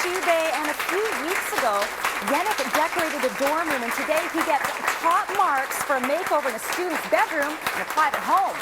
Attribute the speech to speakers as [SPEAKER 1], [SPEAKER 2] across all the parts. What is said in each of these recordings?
[SPEAKER 1] Chubai, and a few weeks ago, Yannick decorated a dorm room, and today he gets top marks for a makeover in a student's bedroom in a private home.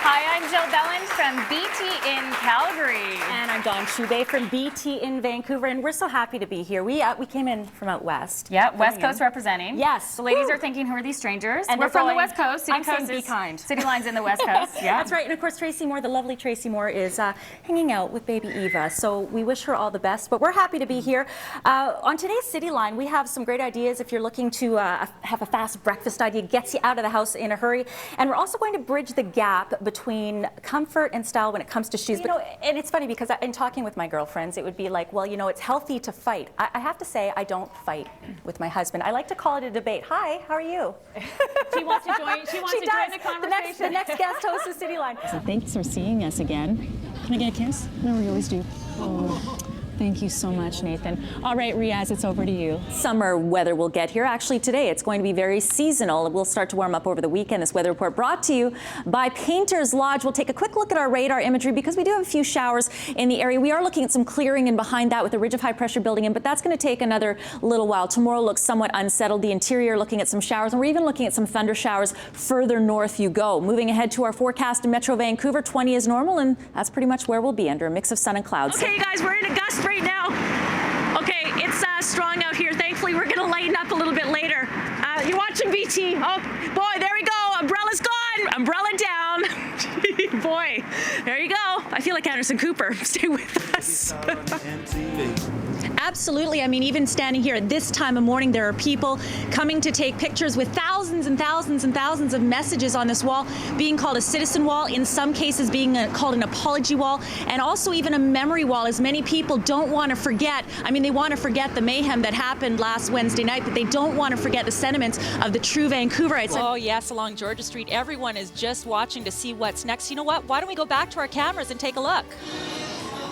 [SPEAKER 2] Hi, I'm Jill Belland from BT in Calgary.
[SPEAKER 1] And I'm Dawn Chubai from BT in Vancouver, and we're so happy to be here. We came in from out west.
[SPEAKER 2] Yeah, West Coast representing.
[SPEAKER 1] Yes.
[SPEAKER 2] The ladies are thinking, who are these strangers?
[SPEAKER 1] And
[SPEAKER 2] we're from the West Coast. City
[SPEAKER 1] I'm saying
[SPEAKER 2] Coast
[SPEAKER 1] be
[SPEAKER 2] is,
[SPEAKER 1] kind.
[SPEAKER 2] City Line's in the West Coast. Yeah,
[SPEAKER 1] that's right. And of course, Tracy Moore, the lovely Tracy Moore, is hanging out with baby Eva. So we wish her all the best. But we're happy to be here. On today's City Line, we have some great ideas if you're looking to have a fast breakfast idea, gets you out of the house in a hurry. And we're also going to bridge the gap between comfort and style when it comes to shoes. And it's funny because in talking with my girlfriends, it would be like, well, you know, it's healthy to fight. I have to say, I don't fight with my husband. I like to call it a debate. Hi, how are you?
[SPEAKER 2] She wants to join. She wants to join the conversation.
[SPEAKER 1] The next guest host of City Line.
[SPEAKER 3] So thanks for seeing us again. Can I get a kiss? No, we always do. Oh. Thank you so much, Nathan. All right, Riaz, it's over to you.
[SPEAKER 1] Summer weather will get here. Actually, today it's going to be very seasonal. It will start to warm up over the weekend. This weather report brought to you by Painter's Lodge. We'll take a quick look at our radar imagery because we do have a few showers in the area. We are looking at some clearing in behind that with a ridge of high pressure building in, but that's going to take another little while. Tomorrow looks somewhat unsettled. The interior looking at some showers, and we're even looking at some thunder showers further north you go. Moving ahead to our forecast in Metro Vancouver, 20 is normal, and that's pretty much where we'll be under a mix of sun and clouds.
[SPEAKER 4] Okay, you guys, we're in a gust right now. Okay, it's strong out here. Thankfully, we're going to lighten up a little bit later. You're watching BT. Oh, boy, there we go. Umbrella's gone. Umbrella down. Boy, there you go. I feel like Anderson Cooper. Stay with us.
[SPEAKER 1] Absolutely. I mean, even standing here at this time of morning, there are people coming to take pictures with thousands and thousands and thousands of messages on this wall, being called a citizen wall, in some cases being called an apology wall, and also even a memory wall, as many people don't want to forget. I mean, they want to forget the mayhem that happened last Wednesday night, but they don't want to forget the sentiments of the true Vancouverites.
[SPEAKER 5] Oh, yes, along Georgia Street, everyone is just watching to see what's next. You know what? Why don't we go back to our cameras and take a look?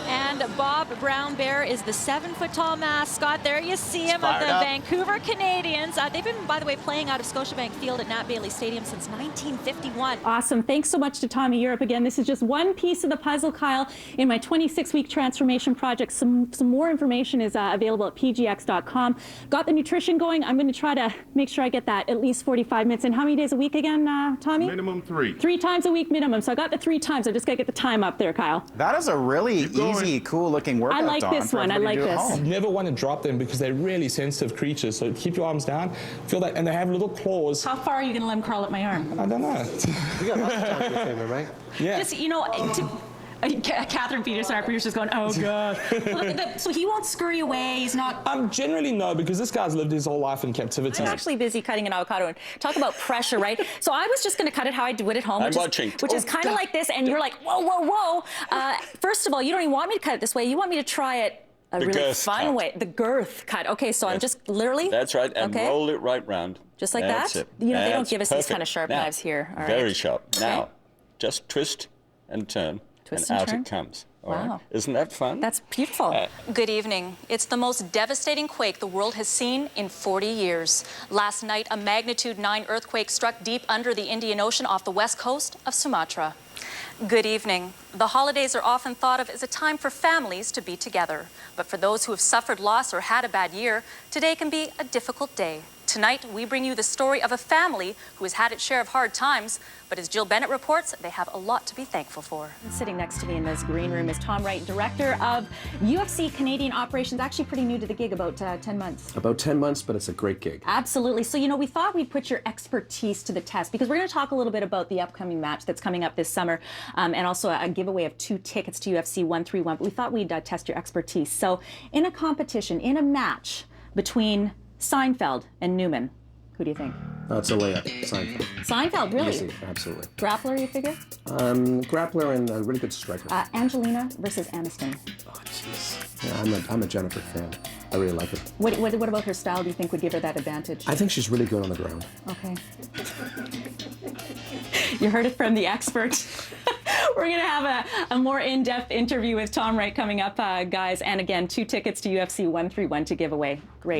[SPEAKER 5] And Bob Brown Bear is the 7-foot-tall mascot. There you see him of the Vancouver Canadians. They've been, by the way, playing out of Scotiabank Field at Nat Bailey Stadium since 1951.
[SPEAKER 3] Awesome. Thanks so much to Tommy Europe again. This is just one piece of the puzzle, Kyle, in my 26-week transformation project. Some more information is available at pgx.com. Got the nutrition going. I'm going to try to make sure I get that at least 45 minutes. And how many days a week again, Tommy?
[SPEAKER 6] Minimum 3.
[SPEAKER 3] 3 times a week minimum. So I got the 3 times. I just got to get the time up there, Kyle.
[SPEAKER 7] That is a really easy, cool-looking workout.
[SPEAKER 3] I like this one. I like this.
[SPEAKER 6] You never want to drop them because they're really sensitive creatures. So keep your arms down. Feel that, and they have little claws.
[SPEAKER 3] How far are you going to let him crawl up my arm?
[SPEAKER 6] I don't know.
[SPEAKER 8] You got lots of time for your favor, right?
[SPEAKER 6] Yeah.
[SPEAKER 3] Just, you know, Catherine Peterson, our producer's going, oh, God. So he won't scurry away. He's not.
[SPEAKER 6] Generally, no, because this guy's lived his whole life in captivity.
[SPEAKER 1] I'm actually busy cutting an avocado, and talk about pressure, right? So I was just going to cut it how I do it at home, which is kind of like this, and you're like, whoa, whoa, whoa. First of all, you don't even want me to cut it this way. You want me to try it a really fun way. The girth cut. Okay, so I'm just literally.
[SPEAKER 9] That's right, and roll it right round.
[SPEAKER 1] Just like
[SPEAKER 9] That's
[SPEAKER 1] that?
[SPEAKER 9] It.
[SPEAKER 1] You know, they don't
[SPEAKER 9] That's
[SPEAKER 1] give us these kind of sharp
[SPEAKER 9] now,
[SPEAKER 1] knives here. All right.
[SPEAKER 9] Very sharp.
[SPEAKER 1] Okay.
[SPEAKER 9] Now, just twist and turn,
[SPEAKER 1] Twist
[SPEAKER 9] and
[SPEAKER 1] and
[SPEAKER 9] out
[SPEAKER 1] turn?
[SPEAKER 9] it comes. All
[SPEAKER 1] Wow.
[SPEAKER 9] right? Isn't that fun?
[SPEAKER 1] That's beautiful.
[SPEAKER 5] Good evening. It's the most devastating quake the world has seen in 40 years. Last night, a magnitude 9 earthquake struck deep under the Indian Ocean off the west coast of Sumatra. Good evening. The holidays are often thought of as a time for families to be together. But for those who have suffered loss or had a bad year, today can be a difficult day. Tonight, we bring you the story of a family who has had its share of hard times, but as Jill Bennett reports, they have a lot to be thankful for.
[SPEAKER 1] Sitting next to me in this green room is Tom Wright, director of UFC Canadian Operations, actually pretty new to the gig, about 10 months.
[SPEAKER 8] About 10 months, but it's a great gig.
[SPEAKER 1] Absolutely. So, you know, we thought we'd put your expertise to the test because we're going to talk a little bit about the upcoming match that's coming up this summer, and also a giveaway of 2 tickets to UFC 131. But we thought we'd test your expertise. So, in a competition, in a match between Seinfeld and Newman, who do you think?
[SPEAKER 8] It's a layup. Seinfeld.
[SPEAKER 1] Seinfeld, really?
[SPEAKER 8] Easy, absolutely.
[SPEAKER 1] Grappler, you figure?
[SPEAKER 8] Grappler and a really good striker.
[SPEAKER 1] Angelina versus Aniston.
[SPEAKER 8] Oh, jeez. Yeah, I'm a Jennifer fan. I really like it.
[SPEAKER 1] What about her style do you think would give her that advantage?
[SPEAKER 8] I think she's really good on the ground.
[SPEAKER 1] Okay. You heard it from the expert. We're going to have a more in-depth interview with Tom Wright coming up, guys. And again, 2 tickets to UFC 131 to give away. Great.